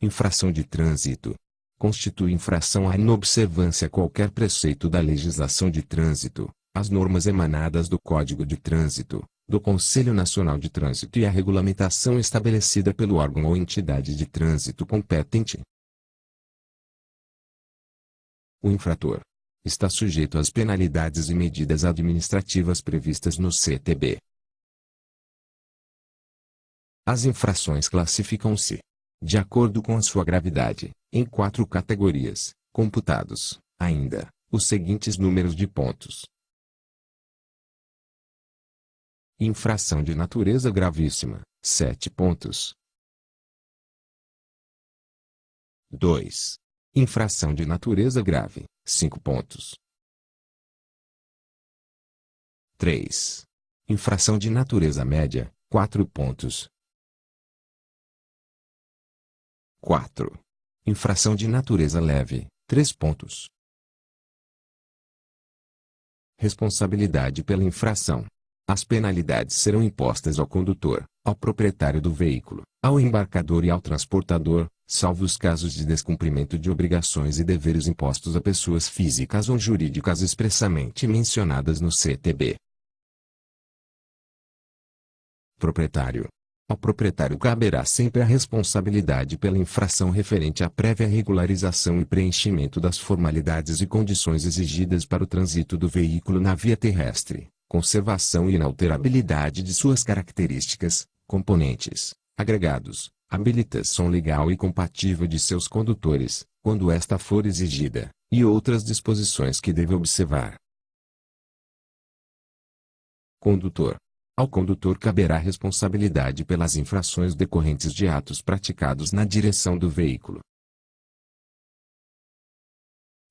Infração de trânsito. Constitui infração a inobservância a qualquer preceito da legislação de trânsito, as normas emanadas do Código de Trânsito, do Conselho Nacional de Trânsito e a regulamentação estabelecida pelo órgão ou entidade de trânsito competente. O infrator está sujeito às penalidades e medidas administrativas previstas no CTB. As infrações classificam-se, de acordo com a sua gravidade, em 4 categorias, computados, ainda, os seguintes números de pontos. Infração de natureza gravíssima, 7 pontos. 2. Infração de natureza grave, 5 pontos. 3. Infração de natureza média, 4 pontos. 4. Infração de natureza leve, 3 pontos. Responsabilidade pela infração. As penalidades serão impostas ao condutor, ao proprietário do veículo, ao embarcador e ao transportador, salvo os casos de descumprimento de obrigações e deveres impostos a pessoas físicas ou jurídicas expressamente mencionadas no CTB. Proprietário. Ao proprietário caberá sempre a responsabilidade pela infração referente à prévia regularização e preenchimento das formalidades e condições exigidas para o trânsito do veículo na via terrestre, conservação e inalterabilidade de suas características, componentes, agregados, habilitação legal e compatível de seus condutores, quando esta for exigida, e outras disposições que deve observar. Condutor. Ao condutor caberá responsabilidade pelas infrações decorrentes de atos praticados na direção do veículo.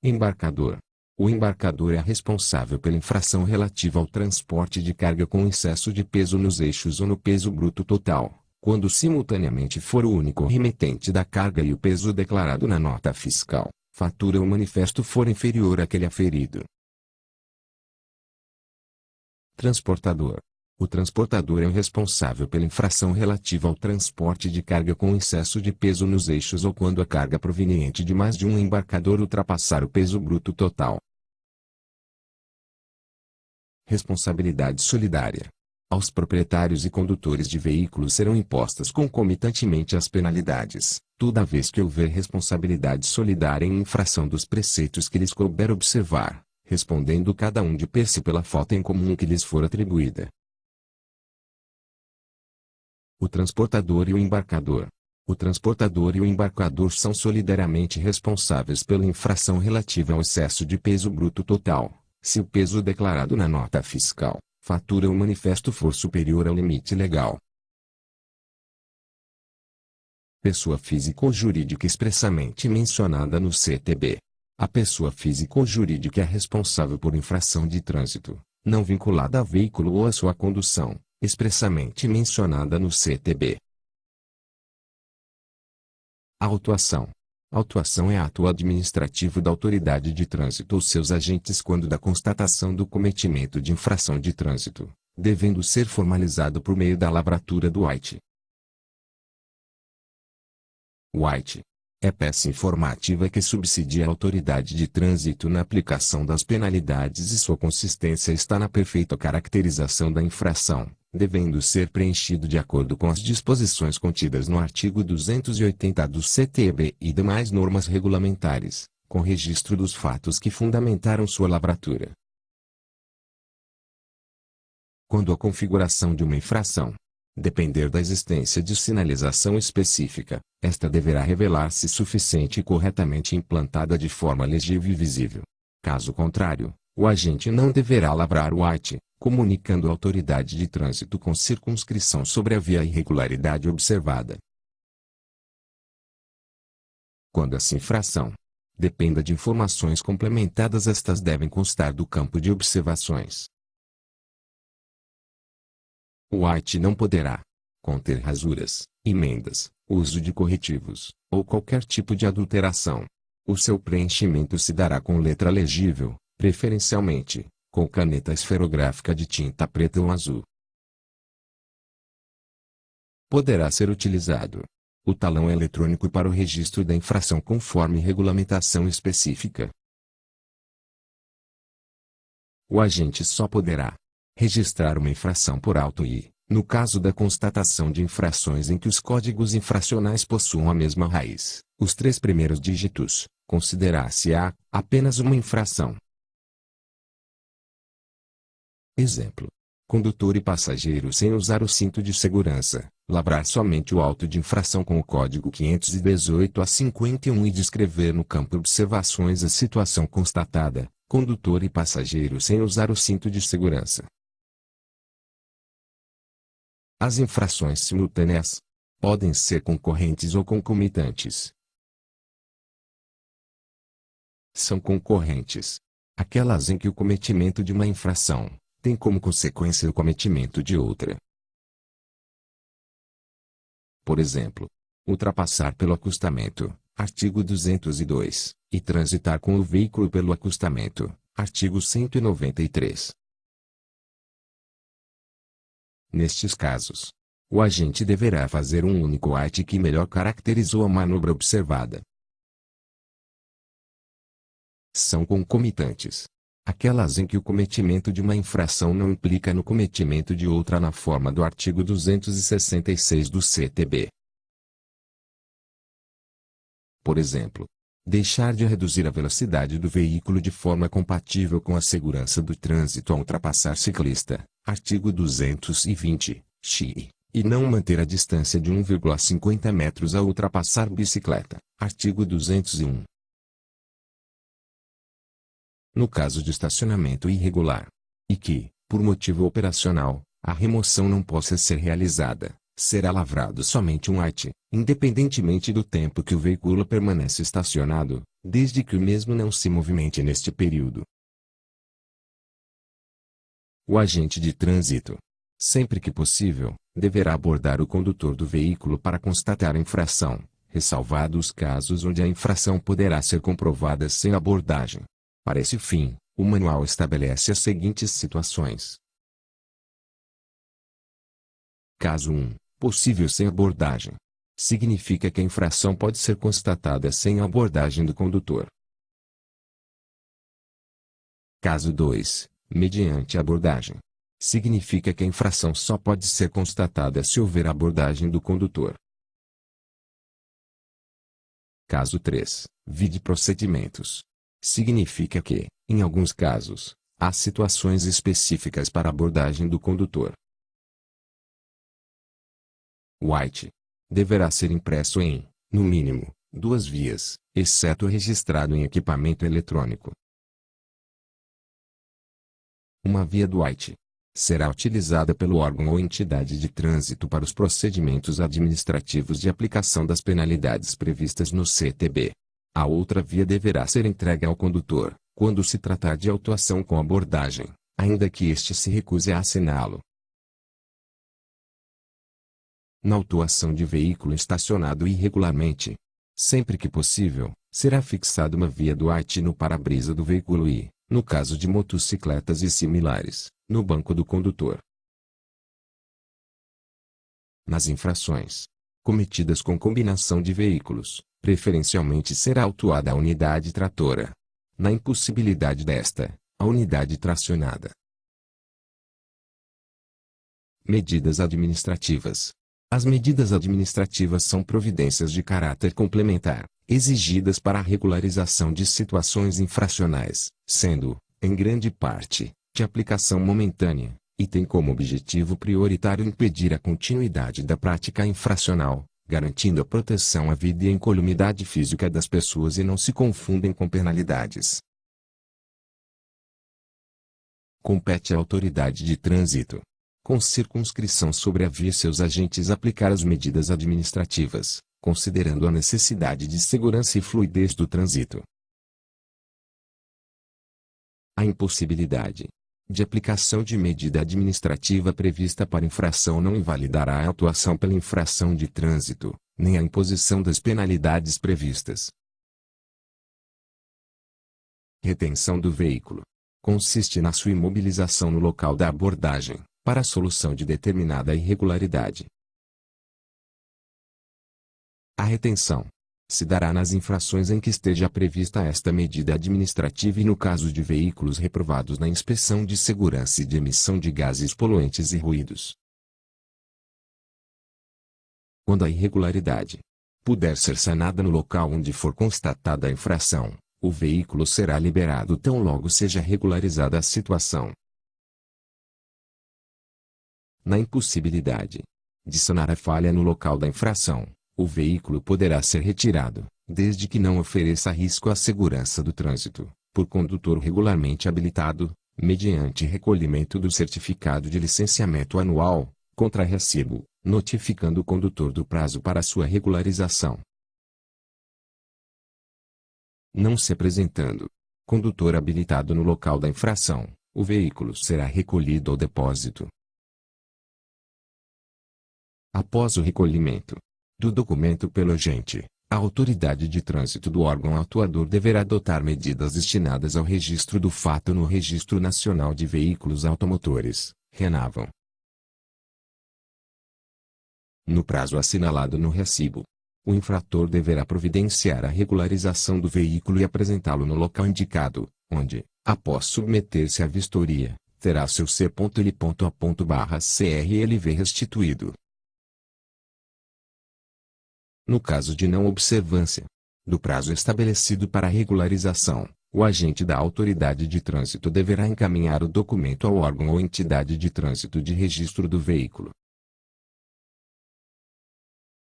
Embarcador. O embarcador é responsável pela infração relativa ao transporte de carga com excesso de peso nos eixos ou no peso bruto total, quando simultaneamente for o único remetente da carga e o peso declarado na nota fiscal, fatura ou manifesto for inferior àquele aferido. Transportador. O transportador é o responsável pela infração relativa ao transporte de carga com excesso de peso nos eixos ou quando a carga proveniente de mais de um embarcador ultrapassar o peso bruto total. Responsabilidade solidária. Aos proprietários e condutores de veículos serão impostas concomitantemente as penalidades, toda vez que houver responsabilidade solidária em infração dos preceitos que lhes couber observar, respondendo cada um de per si pela falta em comum que lhes for atribuída. O transportador e o embarcador. O transportador e o embarcador são solidariamente responsáveis pela infração relativa ao excesso de peso bruto total, se o peso declarado na nota fiscal, fatura ou manifesto for superior ao limite legal. Pessoa física ou jurídica expressamente mencionada no CTB. A pessoa física ou jurídica é responsável por infração de trânsito, não vinculada a veículo ou a sua condução, expressamente mencionada no CTB. Autuação. Autuação é ato administrativo da autoridade de trânsito ou seus agentes quando da constatação do cometimento de infração de trânsito, devendo ser formalizado por meio da lavratura do AIT. O AIT é peça informativa que subsidia a autoridade de trânsito na aplicação das penalidades e sua consistência está na perfeita caracterização da infração, devendo ser preenchido de acordo com as disposições contidas no artigo 280 do CTB e demais normas regulamentares, com registro dos fatos que fundamentaram sua lavratura. Quando a configuração de uma infração depender da existência de sinalização específica, esta deverá revelar-se suficiente e corretamente implantada de forma legível e visível. Caso contrário, o agente não deverá lavrar o AIT, comunicando à autoridade de trânsito com circunscrição sobre a via irregularidade observada. Quando essa infração dependa de informações complementadas, estas devem constar do campo de observações. O AIT não poderá conter rasuras, emendas, uso de corretivos, ou qualquer tipo de adulteração. O seu preenchimento se dará com letra legível, preferencialmente, com caneta esferográfica de tinta preta ou azul. Poderá ser utilizado o talão eletrônico para o registro da infração conforme regulamentação específica. O agente só poderá registrar uma infração por auto e, no caso da constatação de infrações em que os códigos infracionais possuam a mesma raiz, os 3 primeiros dígitos, considerar-se-á apenas uma infração. Exemplo: condutor e passageiro sem usar o cinto de segurança, lavrar somente o auto de infração com o código 518 a 51 e descrever no campo observações a situação constatada, condutor e passageiro sem usar o cinto de segurança. As infrações simultâneas podem ser concorrentes ou concomitantes. São concorrentes aquelas em que o cometimento de uma infração tem como consequência o cometimento de outra. Por exemplo, ultrapassar pelo acostamento, artigo 202, e transitar com o veículo pelo acostamento, artigo 193. Nestes casos, o agente deverá fazer um único arte que melhor caracterizou a manobra observada. São concomitantes aquelas em que o cometimento de uma infração não implica no cometimento de outra na forma do artigo 266 do CTB. Por exemplo, deixar de reduzir a velocidade do veículo de forma compatível com a segurança do trânsito ao ultrapassar ciclista, artigo 220, XI, e não manter a distância de 1,50 metros ao ultrapassar bicicleta, artigo 201. No caso de estacionamento irregular, e que, por motivo operacional, a remoção não possa ser realizada, será lavrado somente um arte, independentemente do tempo que o veículo permanece estacionado, desde que o mesmo não se movimente neste período. O agente de trânsito, sempre que possível, deverá abordar o condutor do veículo para constatar a infração, ressalvados os casos onde a infração poderá ser comprovada sem abordagem. Para esse fim, o manual estabelece as seguintes situações. Caso 1. Possível sem abordagem. Significa que a infração pode ser constatada sem a abordagem do condutor. Caso 2. Mediante abordagem. Significa que a infração só pode ser constatada se houver abordagem do condutor. Caso 3. Vide procedimentos. Significa que, em alguns casos, há situações específicas para abordagem do condutor. O arte deverá ser impresso em, no mínimo, 2 vias, exceto registrado em equipamento eletrônico. Uma via do arte será utilizada pelo órgão ou entidade de trânsito para os procedimentos administrativos de aplicação das penalidades previstas no CTB. A outra via deverá ser entregue ao condutor, quando se tratar de autuação com abordagem, ainda que este se recuse a assiná-lo. Na autuação de veículo estacionado irregularmente, sempre que possível, será fixada uma via do arte no para-brisa do veículo e, no caso de motocicletas e similares, no banco do condutor. Nas infrações cometidas com combinação de veículos, preferencialmente será autuada a unidade tratora. Na impossibilidade desta, a unidade tracionada. Medidas administrativas. As medidas administrativas são providências de caráter complementar, exigidas para a regularização de situações infracionais, sendo, em grande parte, de aplicação momentânea, e têm como objetivo prioritário impedir a continuidade da prática infracional, garantindo a proteção à vida e à incolumidade física das pessoas e não se confundem com penalidades. Compete à autoridade de trânsito, com circunscrição sobre a via e seus agentes aplicar as medidas administrativas, considerando a necessidade de segurança e fluidez do trânsito. A impossibilidade de aplicação de medida administrativa prevista para infração não invalidará a autuação pela infração de trânsito, nem a imposição das penalidades previstas. Retenção do veículo. Consiste na sua imobilização no local da abordagem, para a solução de determinada irregularidade. A retenção se dará nas infrações em que esteja prevista esta medida administrativa e no caso de veículos reprovados na inspeção de segurança e de emissão de gases poluentes e ruídos. Quando a irregularidade puder ser sanada no local onde for constatada a infração, o veículo será liberado tão logo seja regularizada a situação. Na impossibilidade de sanar a falha no local da infração, o veículo poderá ser retirado, desde que não ofereça risco à segurança do trânsito, por condutor regularmente habilitado, mediante recolhimento do certificado de licenciamento anual, contra recibo, notificando o condutor do prazo para sua regularização. Não se apresentando condutor habilitado no local da infração, o veículo será recolhido ao depósito. Após o recolhimento do documento pelo agente, a autoridade de trânsito do órgão autuador deverá adotar medidas destinadas ao registro do fato no Registro Nacional de Veículos Automotores, RENAVAM. No prazo assinalado no recibo, o infrator deverá providenciar a regularização do veículo e apresentá-lo no local indicado, onde, após submeter-se à vistoria, terá seu C.L.A.CRLV restituído. No caso de não observância do prazo estabelecido para a regularização, o agente da autoridade de trânsito deverá encaminhar o documento ao órgão ou entidade de trânsito de registro do veículo.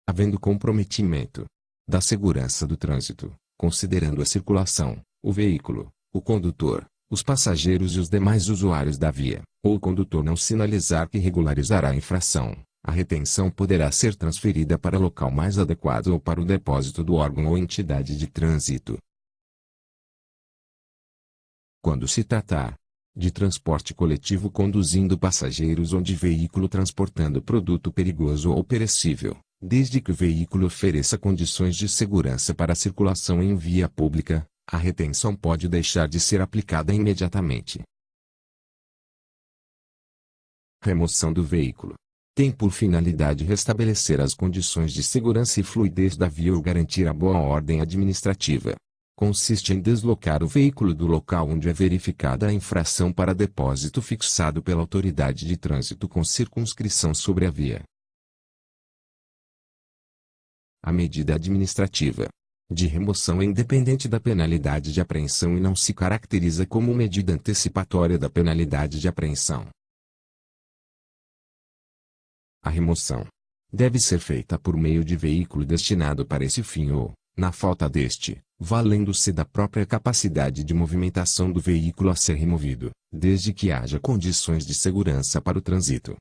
Havendo comprometimento da segurança do trânsito, considerando a circulação, o veículo, o condutor, os passageiros e os demais usuários da via, ou o condutor não sinalizar que regularizará a infração, a retenção poderá ser transferida para local mais adequado ou para o depósito do órgão ou entidade de trânsito. Quando se tratar de transporte coletivo conduzindo passageiros ou de veículo transportando produto perigoso ou perecível, desde que o veículo ofereça condições de segurança para a circulação em via pública, a retenção pode deixar de ser aplicada imediatamente. Remoção do veículo tem por finalidade restabelecer as condições de segurança e fluidez da via ou garantir a boa ordem administrativa. Consiste em deslocar o veículo do local onde é verificada a infração para depósito fixado pela autoridade de trânsito com circunscrição sobre a via. A medida administrativa de remoção é independente da penalidade de apreensão e não se caracteriza como medida antecipatória da penalidade de apreensão. A remoção deve ser feita por meio de veículo destinado para esse fim ou, na falta deste, valendo-se da própria capacidade de movimentação do veículo a ser removido, desde que haja condições de segurança para o trânsito.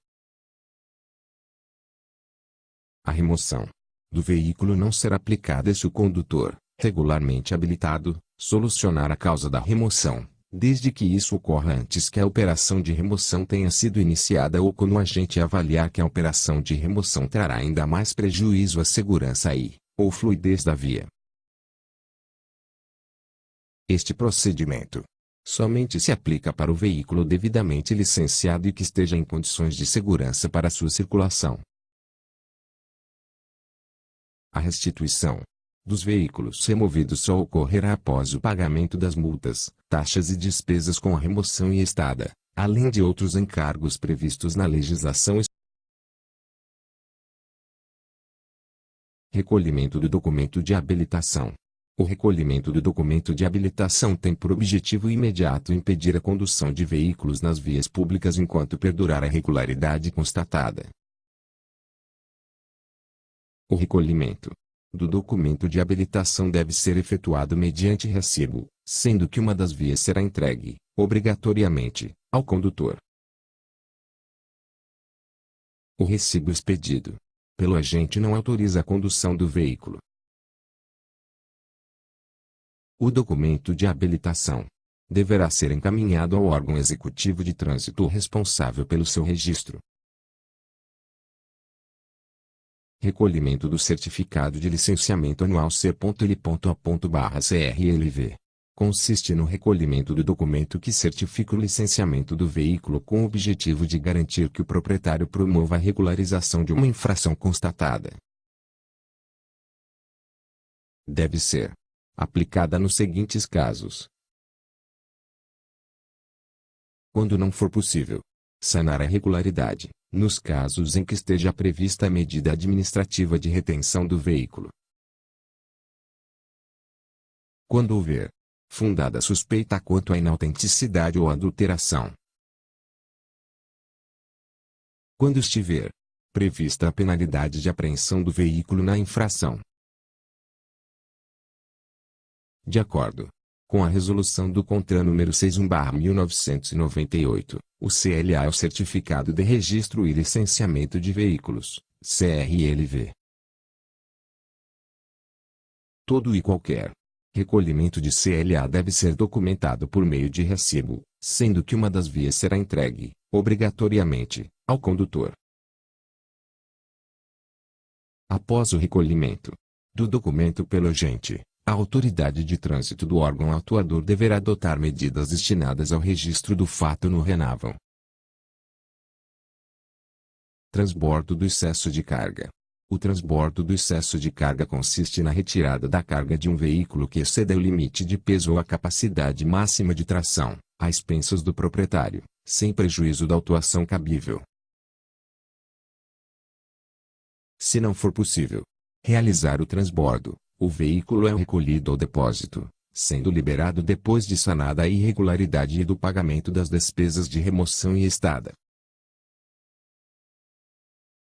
A remoção do veículo não será aplicada se o condutor, regularmente habilitado, solucionar a causa da remoção, desde que isso ocorra antes que a operação de remoção tenha sido iniciada ou quando o agente avaliar que a operação de remoção trará ainda mais prejuízo à segurança ou fluidez da via. Este procedimento somente se aplica para o veículo devidamente licenciado e que esteja em condições de segurança para sua circulação. A restituição dos veículos removidos só ocorrerá após o pagamento das multas, taxas e despesas com a remoção e estada, além de outros encargos previstos na legislação. Recolhimento do documento de habilitação. O recolhimento do documento de habilitação tem por objetivo imediato impedir a condução de veículos nas vias públicas enquanto perdurar a irregularidade constatada. O recolhimento do documento de habilitação deve ser efetuado mediante recibo, sendo que uma das vias será entregue, obrigatoriamente, ao condutor. O recibo expedido pelo agente não autoriza a condução do veículo. O documento de habilitação deverá ser encaminhado ao órgão executivo de trânsito responsável pelo seu registro. Recolhimento do certificado de licenciamento anual C.L.A.CRLV. Consiste no recolhimento do documento que certifica o licenciamento do veículo com o objetivo de garantir que o proprietário promova a regularização de uma infração constatada. deve ser aplicada nos seguintes casos: quando não for possível sanar a irregularidade, nos casos em que esteja prevista a medida administrativa de retenção do veículo. Quando houver fundada suspeita quanto à inautenticidade ou adulteração. Quando estiver prevista a penalidade de apreensão do veículo na infração. De acordo com a resolução do CONTRAN número 61/1998, o CLA é o Certificado de Registro e Licenciamento de Veículos, CRLV. Todo e qualquer recolhimento de CLA deve ser documentado por meio de recibo, sendo que uma das vias será entregue, obrigatoriamente, ao condutor. Após o recolhimento do documento pelo agente, a autoridade de trânsito do órgão autuador deverá adotar medidas destinadas ao registro do fato no RENAVAN. Transbordo do excesso de carga. O transbordo do excesso de carga consiste na retirada da carga de um veículo que exceda o limite de peso ou a capacidade máxima de tração, a expensas do proprietário, sem prejuízo da autuação cabível. Se não for possível realizar o transbordo, o veículo é recolhido ao depósito, sendo liberado depois de sanada a irregularidade e do pagamento das despesas de remoção e estada.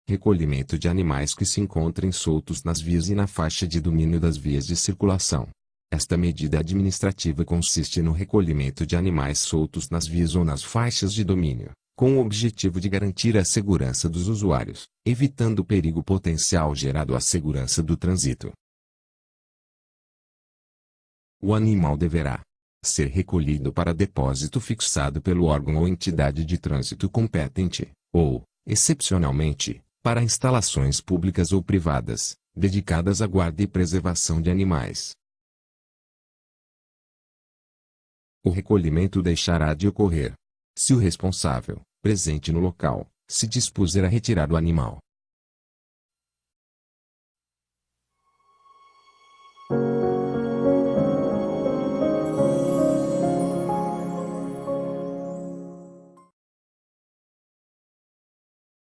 Recolhimento de animais que se encontrem soltos nas vias e na faixa de domínio das vias de circulação. Esta medida administrativa consiste no recolhimento de animais soltos nas vias ou nas faixas de domínio, com o objetivo de garantir a segurança dos usuários, evitando o perigo potencial gerado à segurança do trânsito. O animal deverá ser recolhido para depósito fixado pelo órgão ou entidade de trânsito competente, ou, excepcionalmente, para instalações públicas ou privadas, dedicadas à guarda e preservação de animais. O recolhimento deixará de ocorrer se o responsável, presente no local, se dispuser a retirar o animal,